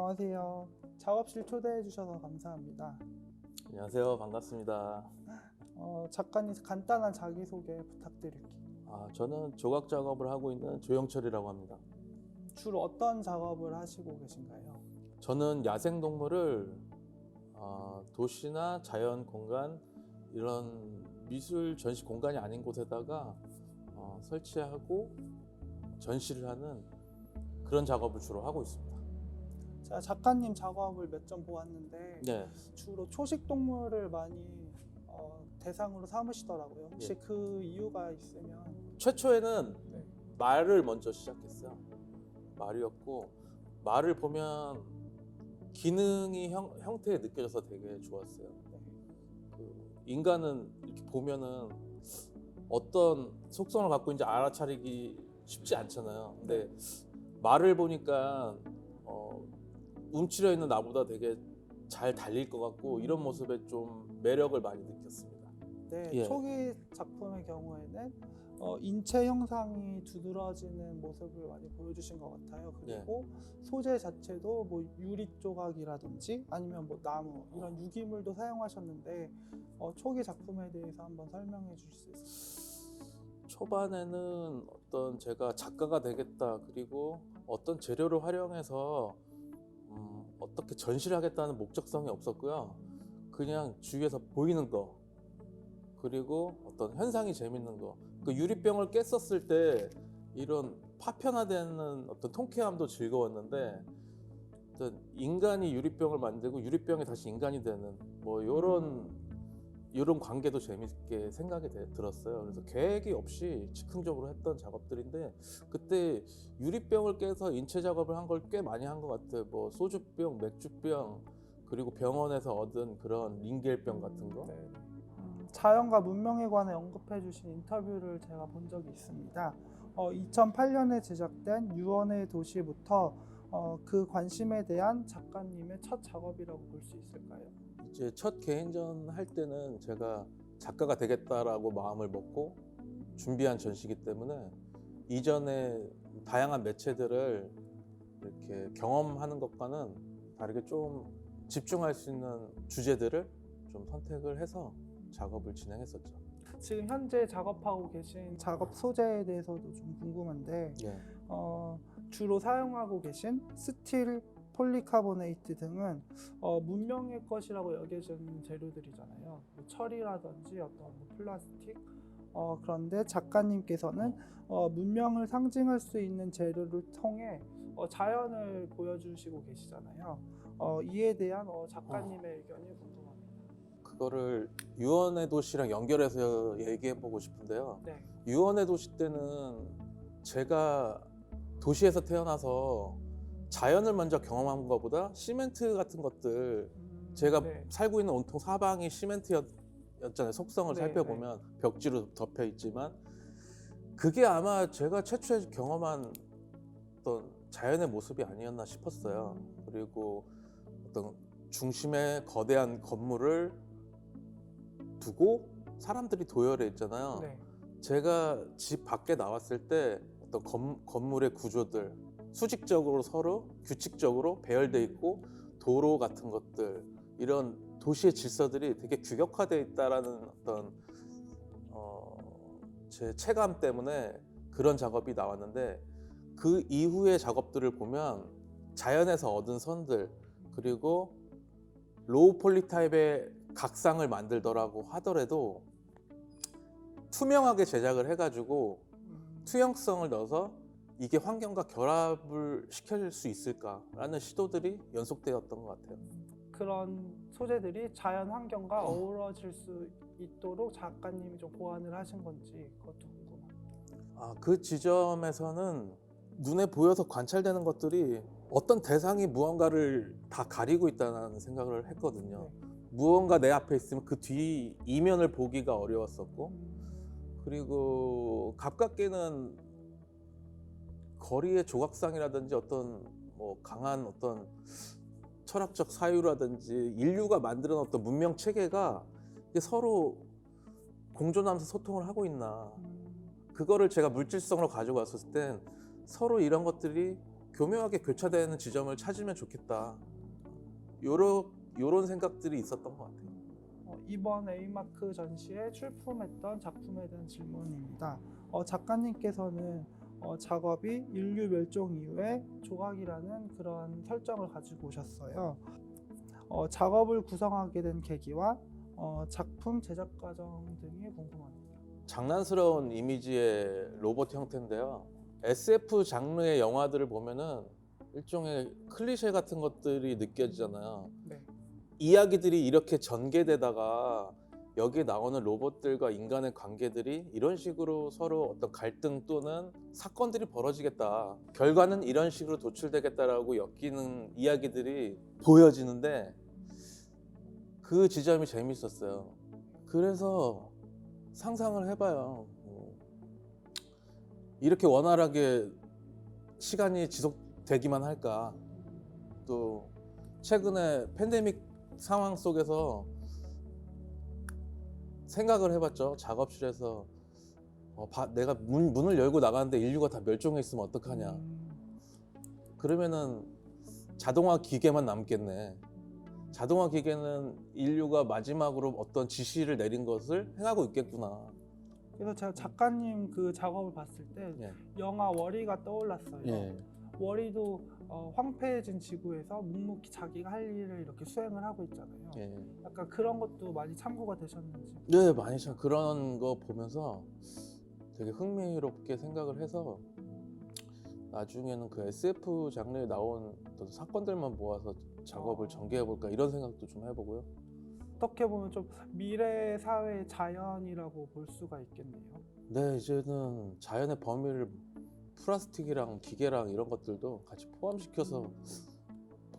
안녕하세요. 작업실 초대해 주셔서 감사합니다. 안녕하세요. 반갑습니다. 작가님 간단한 자기소개 부탁드릴게요. 저는 조각 작업을 하고 있는 조영철이라고 합니다. 주로 어떤 작업을 하시고 계신가요? 저는 야생동물을 도시나 자연 공간, 이런 미술 전시 공간이 아닌 곳에다가 설치하고 전시를 하는 그런 작업을 주로 하고 있습니다. 제가 작가님 작업을 몇 점 보았는데 네. 주로 초식 동물을 많이 대상으로 삼으시더라고요. 혹시 네. 그 이유가 있으면? 최초에는 네. 말을 먼저 시작했어요. 말이었고, 말을 보면 기능이 형태에 느껴져서 되게 좋았어요. 네. 인간은 이렇게 보면은 어떤 속성을 갖고 있는지 알아차리기 쉽지 않잖아요. 근데 말을 보니까 움츠려 있는 나보다 되게 잘 달릴 것 같고, 이런 모습에 좀 매력을 많이 느꼈습니다. 네, 예. 초기 작품의 경우에는 인체 형상이 두드러지는 모습을 많이 보여주신 것 같아요. 그리고 소재 자체도 뭐 유리 조각이라든지 아니면 뭐 나무 이런 유기물도 사용하셨는데 초기 작품에 대해서 한번 설명해 주실 수 있을까요? 초반에는 어떤 제가 작가가 되겠다, 그리고 어떤 재료를 활용해서 어떻게 전시를 하겠다는 목적성이 없었고요. 그냥 주위에서 보이는 거, 그리고 어떤 현상이 재밌는 거. 그 유리병을 깼었을 때 이런 파편화되는 어떤 통쾌함도 즐거웠는데, 어떤 인간이 유리병을 만들고 유리병이 다시 인간이 되는 뭐 이런 관계도 재밌게 생각이 들었어요. 그래서 계획이 없이 즉흥적으로 했던 작업들인데, 그때 유리병을 깨서 인체 작업을 한 걸 꽤 많이 한 것 같아요. 뭐 소주병, 맥주병, 그리고 병원에서 얻은 그런 링겔병 같은 거. 네. 자연과 문명에 관해 언급해 주신 인터뷰를 제가 본 적이 있습니다. 2008년에 제작된 유언의 도시부터 그 관심에 대한 작가님의 첫 작업이라고 볼 수 있을까요? 이제 첫 개인전 할 때는 제가 작가가 되겠다라고 마음을 먹고 준비한 전시기 때문에, 이전에 다양한 매체들을 이렇게 경험하는 것과는 다르게 좀 집중할 수 있는 주제들을 좀 선택을 해서 작업을 진행했었죠. 지금 현재 작업하고 계신 작업 소재에 대해서도 좀 궁금한데 예. 주로 사용하고 계신 스틸, 폴리카보네이트 등은 문명의 것이라고 여겨지는 재료들이잖아요. 뭐 철이라든지 어떤 뭐 플라스틱. 그런데 작가님께서는 문명을 상징할 수 있는 재료를 통해 자연을 보여주시고 계시잖아요. 이에 대한 작가님의 의견이 궁금합니다. 그거를 유언의 도시랑 연결해서 얘기해 보고 싶은데요. 네. 유언의 도시 때는 제가 도시에서 태어나서 자연을 먼저 경험한 것보다 시멘트 같은 것들, 제가 네. 살고 있는 온통 사방이 시멘트였잖아요. 속성을 네, 살펴보면 벽지로 덮여 있지만, 그게 아마 제가 최초에 경험한 어떤 자연의 모습이 아니었나 싶었어요. 그리고 어떤 중심에 거대한 건물을 두고 사람들이 도열해 있잖아요. 네. 제가 집 밖에 나왔을 때 어떤 건물의 구조들, 수직적으로 서로 규칙적으로 배열돼 있고, 도로 같은 것들, 이런 도시의 질서들이 되게 규격화되어 있다라는 어떤 제 체감 때문에 그런 작업이 나왔는데, 그 이후의 작업들을 보면 자연에서 얻은 선들, 그리고 로우 폴리 타입의 각상을 만들더라고 하더라도 투명하게 제작을 해가지고 투영성을 넣어서 이게 환경과 결합을 시킬 수 있을까라는 시도들이 연속되었던 것 같아요. 그런 소재들이 자연 환경과 어우러질 수 있도록 작가님이 좀 고안을 하신 건지 그것도 궁금합니다. 그 지점에서는 눈에 보여서 관찰되는 것들이 어떤 대상이 무언가를 다 가리고 있다는 생각을 했거든요. 무언가 내 앞에 있으면 그 뒤 이면을 보기가 어려웠었고, 그리고 가깝게는 거리의 조각상이라든지 어떤 뭐 강한 어떤 철학적 사유라든지 인류가 만드는 어떤 문명 체계가 이게 서로 공존하면서 소통을 하고 있나, 그거를 제가 물질성으로 가지고 왔을 땐 서로 이런 것들이 교묘하게 교차되는 지점을 찾으면 좋겠다. 요런 생각들이 있었던 것 같아요. 이번 A마크 전시에 출품했던 작품에 대한 질문입니다. 작가님께서는 작업이 인류 멸종 이후에 조각이라는 그런 설정을 가지고 오셨어요. 작업을 구성하게 된 계기와 작품 제작 과정 등이 궁금합니다. 장난스러운 이미지의 로봇 형태인데요. SF 장르의 영화들을 보면은 일종의 클리셰 같은 것들이 느껴지잖아요. 네. 이야기들이 이렇게 전개되다가 여기에 나오는 로봇들과 인간의 관계들이 이런 식으로 서로 어떤 갈등 또는 사건들이 벌어지겠다. 결과는 이런 식으로 도출되겠다라고 엮이는 이야기들이 보여지는데 그 지점이 재밌었어요. 그래서 상상을 해봐요. 이렇게 원활하게 시간이 지속되기만 할까. 또 최근에 팬데믹 상황 속에서 생각을 해봤죠. 작업실에서 내가 문을 열고 나가는데 인류가 다 멸종해 있으면 어떡하냐. 그러면은 자동화 기계만 남겠네. 자동화 기계는 인류가 마지막으로 어떤 지시를 내린 것을 행하고 있겠구나. 그래서 제가 작가님 그 작업을 봤을 때 예. 영화 월이가 떠올랐어요. 예. 월이도 황폐해진 지구에서 묵묵히 자기가 할 일을 이렇게 수행을 하고 있잖아요. 예. 약간 그런 것도 많이 참고가 되셨는지. 네, 많이 참 그런 거 보면서 되게 흥미롭게 생각을 해서 나중에는 그 SF 장르에 나온 어떤 사건들만 모아서 작업을 전개해볼까 이런 생각도 좀 해보고요. 어떻게 보면 좀 미래 사회의 자연이라고 볼 수가 있겠네요. 네, 이제는 자연의 범위를 플라스틱이랑 기계랑 이런 것들도 같이 포함시켜서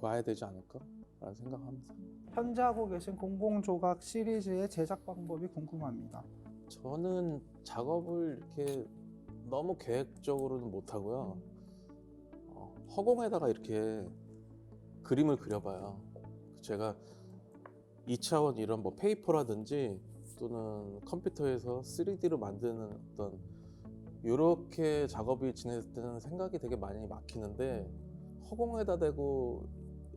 봐야 되지 않을까라는 생각합니다. 현재 하고 계신 공공조각 시리즈의 제작 방법이 궁금합니다. 저는 작업을 이렇게 너무 계획적으로는 못하고요. 허공에다가 이렇게 그림을 그려봐요. 제가 2차원 이런 뭐 페이퍼라든지 또는 컴퓨터에서 3D로 만드는 어떤 이렇게 작업이 진행될 때는 생각이 되게 많이 막히는데 허공에다 대고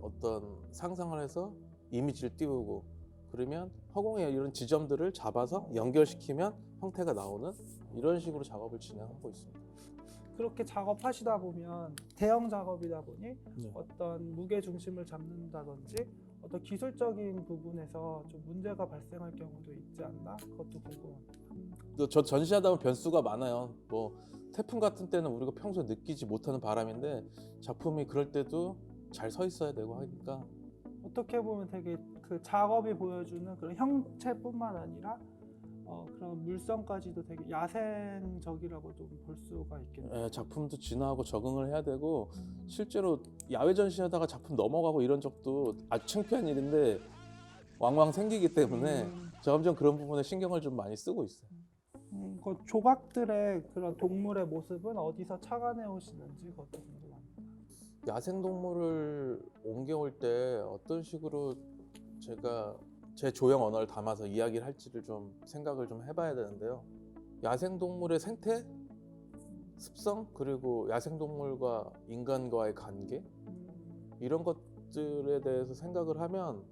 어떤 상상을 해서 이미지를 띄우고 그러면 허공에 이런 지점들을 잡아서 연결시키면 형태가 나오는 이런 식으로 작업을 진행하고 있습니다. 그렇게 작업하시다 보면 대형 작업이다 보니 네. 어떤 무게 중심을 잡는다든지 어떤 기술적인 부분에서 좀 문제가 발생할 경우도 있지 않나? 그것도 궁금합니다. 또 저 전시하다 보면 변수가 많아요. 뭐 태풍 같은 때는 우리가 평소에 느끼지 못하는 바람인데 작품이 그럴 때도 잘 서 있어야 되고 하니까 어떻게 보면 되게 그 작업이 보여주는 그런 형체뿐만 아니라 그런 물성까지도 되게 야생적이라고 좀 볼 수가 있겠네요. 작품도 진화하고 적응을 해야 되고 실제로 야외 전시하다가 작품 넘어가고 이런 적도 아주 창피한 일인데 왕왕 생기기 때문에 점점 그런 부분에 신경을 좀 많이 쓰고 있어요. 그 조각들의 그런 동물의 모습은 어디서 착안해 오시는지 그것도 궁금합니다. 야생동물을 옮겨올 때 어떤 식으로 제가 제 조형 언어를 담아서 이야기를 할지를 좀 생각을 좀 해봐야 되는데요. 야생동물의 생태, 습성, 그리고 야생동물과 인간과의 관계 이런 것들에 대해서 생각을 하면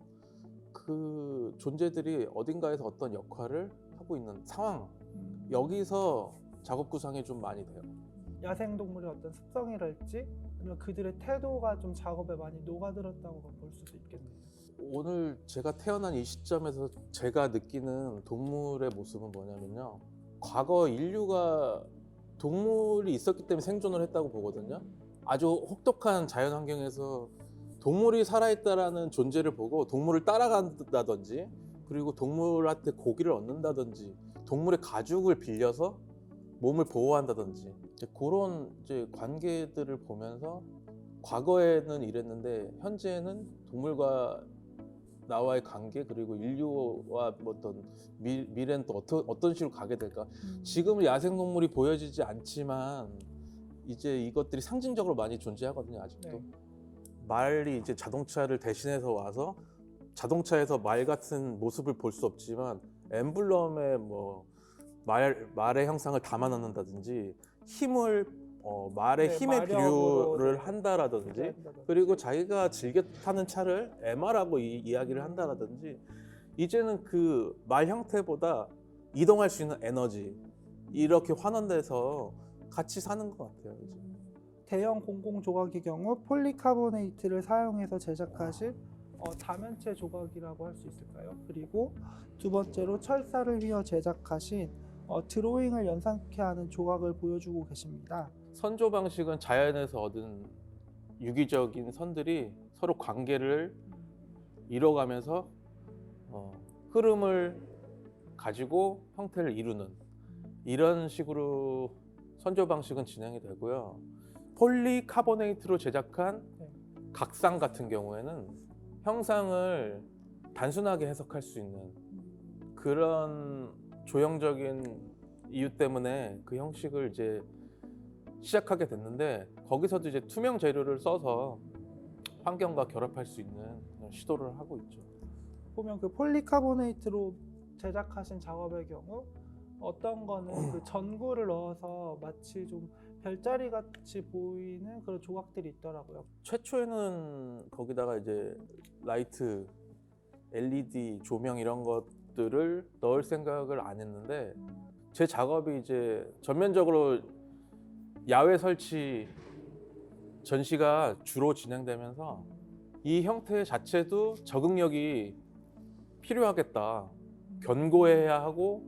그 존재들이 어딘가에서 어떤 역할을 하고 있는 상황 여기서 작업 구상이 좀 많이 돼요. 야생동물의 어떤 습성이랄지 아니면 그들의 태도가 좀 작업에 많이 녹아들었다고 볼 수도 있겠네요. 오늘 제가 태어난 이 시점에서 제가 느끼는 동물의 모습은 뭐냐면요. 과거 인류가 동물이 있었기 때문에 생존을 했다고 보거든요. 아주 혹독한 자연 환경에서 동물이 살아있다라는 존재를 보고 동물을 따라간다든지 그리고 동물한테 고기를 얻는다든지 동물의 가죽을 빌려서 몸을 보호한다든지 그런 이제 관계들을 보면서 과거에는 이랬는데 현재는 동물과 나와의 관계 그리고 인류와 어떤 미래는 또 어떤 식으로 가게 될까? 지금은 야생동물이 보여지지 않지만 이제 이것들이 상징적으로 많이 존재하거든요. 아직도. 네. 말이 이제 자동차를 대신해서 와서 자동차에서 말 같은 모습을 볼 수 없지만 엠블럼에 뭐 말의 형상을 담아 넣는다든지 힘을 말의 네, 힘의 마력으로 비유를 네. 한다라든지, 그리고 자기가 즐겨 타는 차를 MR라고 이야기를 한다라든지, 이제는 그 말 형태보다 이동할 수 있는 에너지, 이렇게 환원돼서 같이 사는 것 같아요. 이제. 대형 공공 조각의 경우 폴리카보네이트를 사용해서 제작하신 다면체 조각이라고 할 수 있을까요? 그리고 두 번째로 철사를 휘어 제작하신 드로잉을 연상케 하는 조각을 보여주고 계십니다. 선조 방식은 자연에서 얻은 유기적인 선들이 서로 관계를 이뤄가면서 흐름을 가지고 형태를 이루는 이런 식으로 선조 방식은 진행이 되고요. 폴리카보네이트로 제작한 각상 같은 경우에는 형상을 단순하게 해석할 수 있는 그런 조형적인 이유 때문에 그 형식을 이제 시작하게 됐는데, 거기서도 이제 투명 재료를 써서 환경과 결합할 수 있는 시도를 하고 있죠. 보면 그 폴리카보네이트로 제작하신 작업의 경우 어떤 거는 그 전구를 넣어서 마치 좀 별자리 같이 보이는 그런 조각들이 있더라고요. 최초에는 거기다가 이제 라이트, LED 조명 이런 것들을 넣을 생각을 안 했는데, 제 작업이 이제 전면적으로 야외 설치 전시가 주로 진행되면서 이 형태 자체도 적응력이 필요하겠다. 견고해야 하고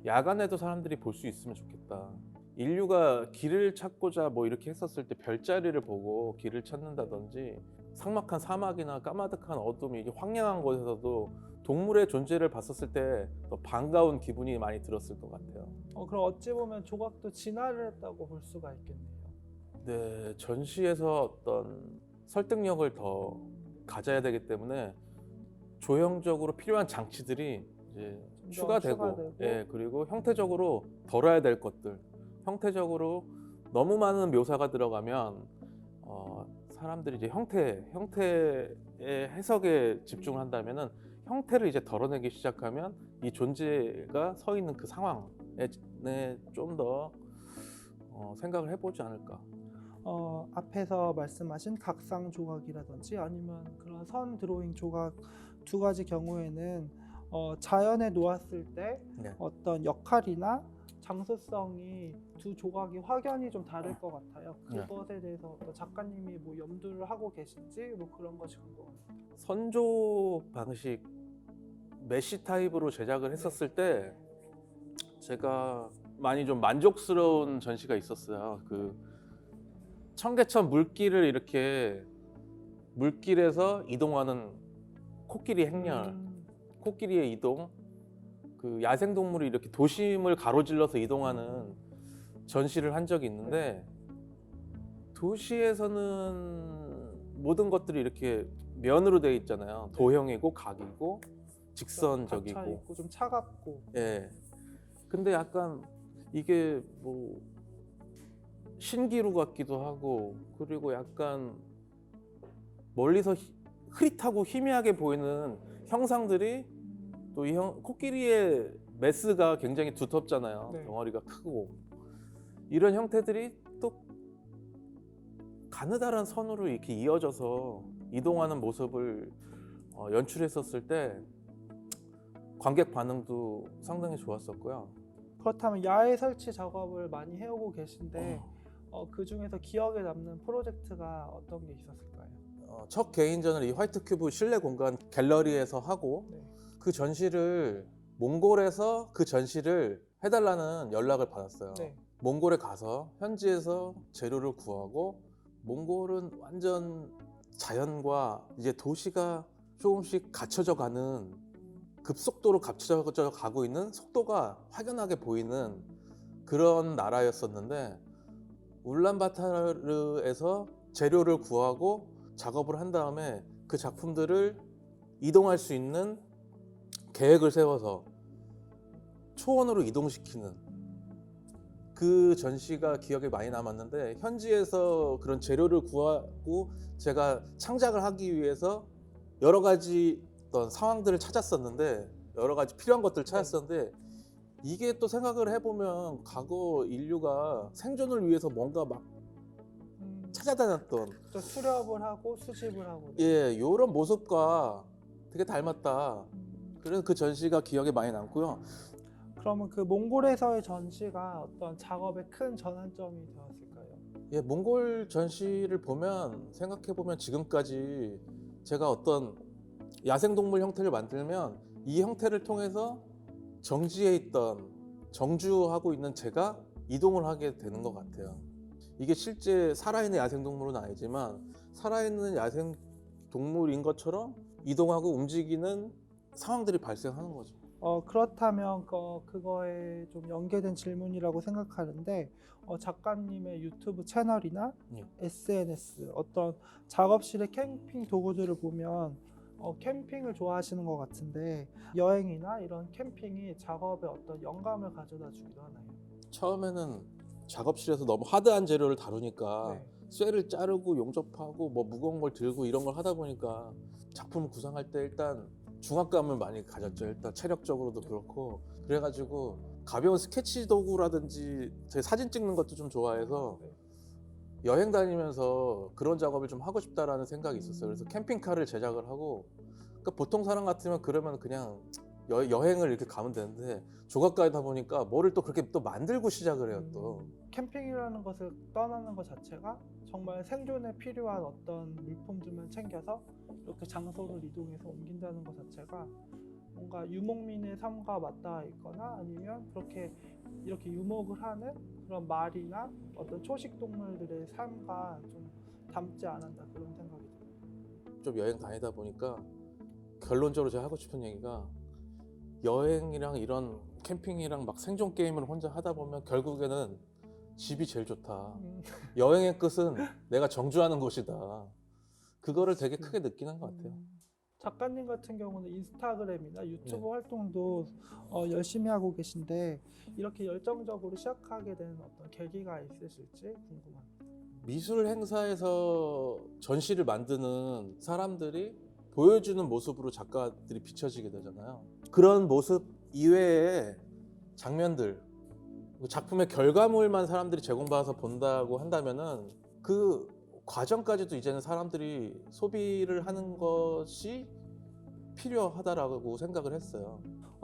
야간에도 사람들이 볼 수 있으면 좋겠다. 인류가 길을 찾고자 뭐 이렇게 했었을 때 별자리를 보고 길을 찾는다든지, 삭막한 사막이나 까마득한 어둠이 황량한 곳에서도 동물의 존재를 봤었을 때 더 반가운 기분이 많이 들었을 것 같아요. 그럼 어찌 보면 조각도 진화를 했다고 볼 수가 있겠네요. 네, 전시에서 어떤 설득력을 더 가져야 되기 때문에 조형적으로 필요한 장치들이 이제 추가되고, 예, 그리고 형태적으로 덜어야 될 것들, 형태적으로 너무 많은 묘사가 들어가면 사람들이 이제 형태의 해석에 집중을 한다면은 형태를 이제 덜어내기 시작하면 이 존재가 서 있는 그 상황에 좀 더 생각을 해보지 않을까. 앞에서 말씀하신 각상 조각이라든지 아니면 그런 선 드로잉 조각 두 가지 경우에는 자연에 놓았을 때 네. 어떤 역할이나 장소성이 두 조각이 확연히 좀 다를 것 같아요. 그것에 대해서 작가님이 뭐 염두를 하고 계신지 뭐 그런 것이 궁금합니다. 선조 방식 메시 타입으로 제작을 했었을 때 제가 많이 좀 만족스러운 전시가 있었어요. 그 청계천 물길을 이렇게 물길에서 이동하는 코끼리 행렬, 코끼리의 이동, 그 야생동물이 이렇게 도심을 가로질러서 이동하는 전시를 한 적이 있는데, 도시에서는 모든 것들이 이렇게 면으로 되어 있잖아요. 도형이고 각이고 직선적이고 갇혀 있고 좀 차갑고. 예. 근데 약간 이게 뭐 신기루 같기도 하고, 그리고 약간 멀리서 흐릿하고 희미하게 보이는 형상들이 또 이 코끼리의 메스가 굉장히 두텁잖아요. 네. 덩어리가 크고, 이런 형태들이 또 가느다란 선으로 이렇게 이어져서 이동하는 모습을 연출했었을 때 관객 반응도 상당히 좋았었고요. 그렇다면 야외 설치 작업을 많이 해오고 계신데 그 중에서 기억에 남는 프로젝트가 어떤 게 있었을까요? 첫 개인전을 이 화이트 큐브 실내 공간 갤러리에서 하고, 네. 그 전시를 몽골에서 그 전시를 해달라는 연락을 받았어요. 네. 몽골에 가서 현지에서 재료를 구하고, 몽골은 완전 자연과 이제 도시가 조금씩 갖춰져 가는, 급속도로 갖춰져 가고 있는 속도가 확연하게 보이는 그런 나라였었는데, 울란바타르에서 재료를 구하고 작업을 한 다음에 그 작품들을 이동할 수 있는 계획을 세워서 초원으로 이동시키는 그 전시가 기억에 많이 남았는데, 현지에서 그런 재료를 구하고 제가 창작을 하기 위해서 여러 가지 어떤 상황들을 찾았었는데, 여러 가지 필요한 것들을 찾았었는데, 이게 또 생각을 해보면 과거 인류가 생존을 위해서 뭔가 막 찾아다녔던 또 수렵을 하고 수집을 하고. 예, 요런 모습과 되게 닮았다. 그래서 그 전시가 기억에 많이 남고요. 그러면 그 몽골에서의 전시가 어떤 작업의 큰 전환점이 되었을까요? 예, 몽골 전시를 보면 생각해보면 지금까지 제가 어떤 야생동물 형태를 만들면 이 형태를 통해서 정지해 있던 정주하고 있는 제가 이동을 하게 되는 것 같아요. 이게 실제 살아있는 야생동물은 아니지만 살아있는 야생동물인 것처럼 이동하고 움직이는 상황들이 발생하는 거죠. 그렇다면 그거에 좀 연계된 질문이라고 생각하는데 작가님의 유튜브 채널이나 예. SNS 어떤 작업실의 캠핑 도구들을 보면 캠핑을 좋아하시는 것 같은데 여행이나 이런 캠핑이 작업에 어떤 영감을 가져다 주기도 하나요? 처음에는 작업실에서 너무 하드한 재료를 다루니까 네. 쇠를 자르고 용접하고 뭐 무거운 걸 들고 이런 걸 하다 보니까 작품을 구상할 때 일단 중압감을 많이 가졌죠. 일단 체력적으로도 그렇고 그래가지고 가벼운 스케치 도구라든지 제 사진 찍는 것도 좀 좋아해서 네. 여행 다니면서 그런 작업을 좀 하고 싶다라는 생각이 있었어요. 그래서 캠핑카를 제작을 하고 그러니까 보통 사람 같으면 그러면 그냥 여행을 이렇게 가면 되는데 조각가이다 보니까 뭐를 또 그렇게 또 만들고 시작을 해요. 또 캠핑이라는 것을 떠나는 것 자체가 정말 생존에 필요한 어떤 물품들만 챙겨서 이렇게 장소를 이동해서 옮긴다는 것 자체가 뭔가 유목민의 삶과 맞닿아 있거나 아니면 그렇게 이렇게 유목을 하는 그런 말이나 어떤 초식 동물들의 삶과 좀 닮지 않았나 그런 생각이 들어요. 좀 여행 다니다 보니까 결론적으로 제가 하고 싶은 얘기가 여행이랑 이런 캠핑이랑 막 생존 게임을 혼자 하다 보면 결국에는 집이 제일 좋다. 여행의 끝은 내가 정주하는 곳이다. 그거를 되게 크게 느끼는 것 같아요. 작가님 같은 경우는 인스타그램이나 유튜브 네. 활동도 열심히 하고 계신데 이렇게 열정적으로 시작하게 된 어떤 계기가 있으실지 궁금합니다. 미술 행사에서 전시를 만드는 사람들이 보여주는 모습으로 작가들이 비춰지게 되잖아요. 그런 모습 이외의 장면들, 작품의 결과물만 사람들이 제공받아서 본다고 한다면은 그 과정까지도 이제는 사람들이 소비를 하는 것이 필요하다라고 생각을 했어요.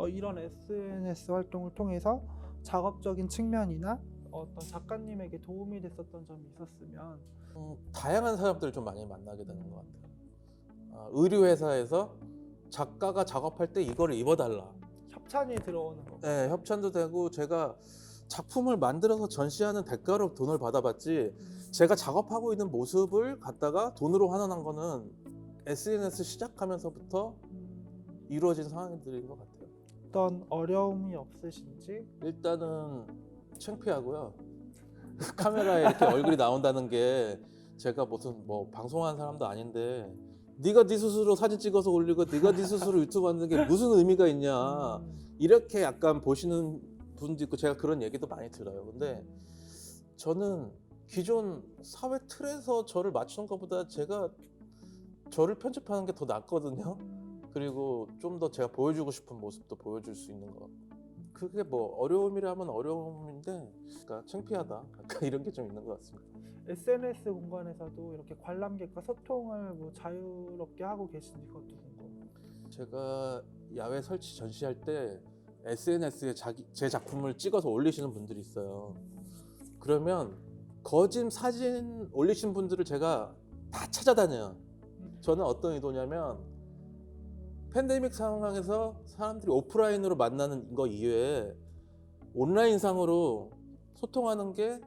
이런 SNS 활동을 통해서 작업적인 측면이나 어떤 작가님에게 도움이 됐었던 점이 있었으면 다양한 사람들을 좀 많이 만나게 되는 것 같아요. 의류회사에서 작가가 작업할 때 이거를 입어달라. 협찬이 들어오는 거. 네, 협찬도 되고 제가 작품을 만들어서 전시하는 대가로 돈을 받아봤지 제가 작업하고 있는 모습을 갖다가 돈으로 환원한 거는 SNS 시작하면서부터 이루어진 상황들인 것 같아요. 어떤 어려움이 없으신지? 일단은 창피하고요. 카메라에 이렇게 얼굴이 나온다는 게 제가 무슨 뭐 방송하는 사람도 아닌데 네가 네 스스로 사진 찍어서 올리고 네가 네 스스로 유튜브 하는 게 무슨 의미가 있냐 이렇게 약간 보시는 분도 있고 제가 그런 얘기도 많이 들어요. 근데 저는 기존 사회 틀에서 저를 맞추는 것보다 제가 저를 편집하는 게 더 낫거든요. 그리고 좀 더 제가 보여주고 싶은 모습도 보여줄 수 있는 것. 그게 뭐 어려움이라면 어려움인데 그러니까 창피하다 약간 이런 게 좀 있는 것 같습니다. SNS 공간에서도 이렇게 관람객과 소통을 뭐 자유롭게 하고 계신지 그것도 궁금해요. 제가 야외 설치 전시할 때 SNS에 제 작품을 찍어서 올리시는 분들이 있어요. 그러면 거짓 사진 올리신 분들을 제가 다 찾아다녀요. 저는 어떤 의도냐면 팬데믹 상황에서 사람들이 오프라인으로 만나는 거 이외에 온라인상으로 소통하는 게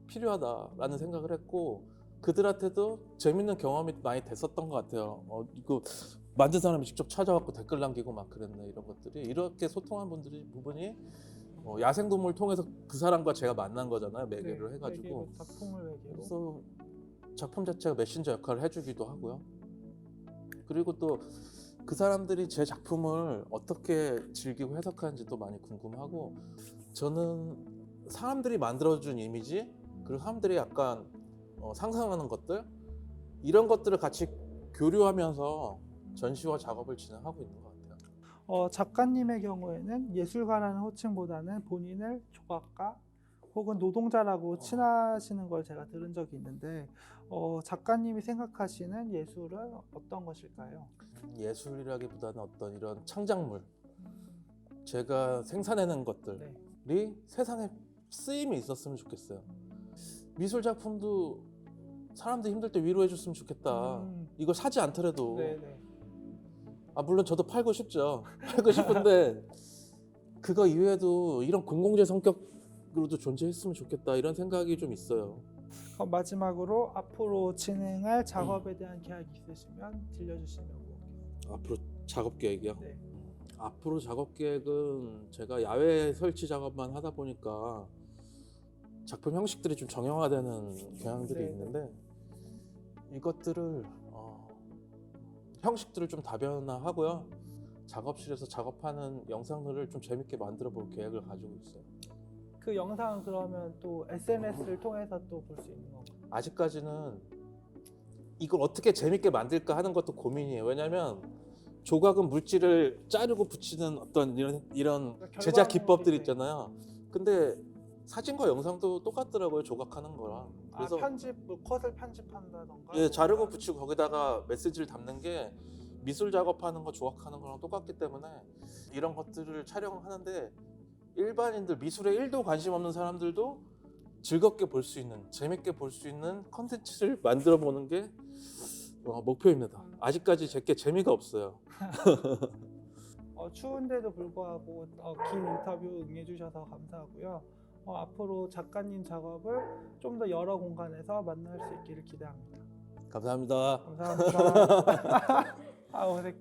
필요하다라는 생각을 했고 그들한테도 재밌는 경험이 많이 됐었던 것 같아요. 이거 만든 사람이 직접 찾아왔고 댓글 남기고 막 그랬네 이런 것들이 이렇게 소통한 부분이 야생동물을 통해서 그 사람과 제가 만난 거잖아요. 매개를 네, 해가지고 매개로, 작품을 매개로. 그래서 작품 자체가 메신저 역할을 해주기도 하고요. 그리고 또 그 사람들이 제 작품을 어떻게 즐기고 해석하는지도 많이 궁금하고 저는 사람들이 만들어준 이미지 그리고 사람들이 약간 상상하는 것들 이런 것들을 같이 교류하면서 전시와 작업을 진행하고 있는 것 같아요. 작가님의 경우에는 예술가라는 호칭보다는 본인을 조각가 혹은 노동자라고 칭하시는 걸 제가 들은 적이 있는데 작가님이 생각하시는 예술은 어떤 것일까요? 예술이라기보다는 어떤 이런 창작물, 제가 생산해낸 것들이 네. 세상에 쓰임이 있었으면 좋겠어요. 미술 작품도 사람들 힘들 때 위로해 줬으면 좋겠다. 이걸 사지 않더라도 네네. 물론 저도 팔고 싶죠. 팔고 싶은데 그거 이외에도 이런 공공재 성격으로도 존재했으면 좋겠다 이런 생각이 좀 있어요. 마지막으로 앞으로 진행할 작업에 대한 계획이 있으시면 들려주시면 좋겠습니다. 앞으로 작업 계획이요? 네. 앞으로 작업 계획은 제가 야외 설치 작업만 하다 보니까 작품 형식들이 좀 정형화되는 경향들이 네. 있는데 이것들을 형식들을 좀 다변화하고요. 작업실에서 작업하는 영상들을 좀 재밌게 만들어 볼 계획을 가지고 있어요. 그 영상은 그러면 또 SNS를 통해서 또 볼 수 있는 건가요? 아직까지는 이걸 어떻게 재밌게 만들까 하는 것도 고민이에요. 왜냐하면 조각은 물질을 자르고 붙이는 어떤 이런 제작 기법들 있잖아요. 근데 사진과 영상도 똑같더라고요. 조각하는 거랑. 그래서 편집, 컷을 편집한다던가. 예, 자르고 붙이고 거기다가 메시지를 담는 게 미술 작업하는 거 조각하는 거랑 똑같기 때문에 이런 것들을 촬영하는데 일반인들 미술에 1도 관심 없는 사람들도 즐겁게 볼 수 있는, 재밌게 볼 수 있는 컨텐츠를 만들어 보는 게 목표입니다. 아직까지 제게 재미가 없어요. 추운데도 불구하고 긴 인터뷰 응해주셔서 감사하고요. 앞으로 작가님 작업을 좀 더 여러 공간에서 만날 수 있기를 기대합니다. 감사합니다. 감사합니다. 어색해.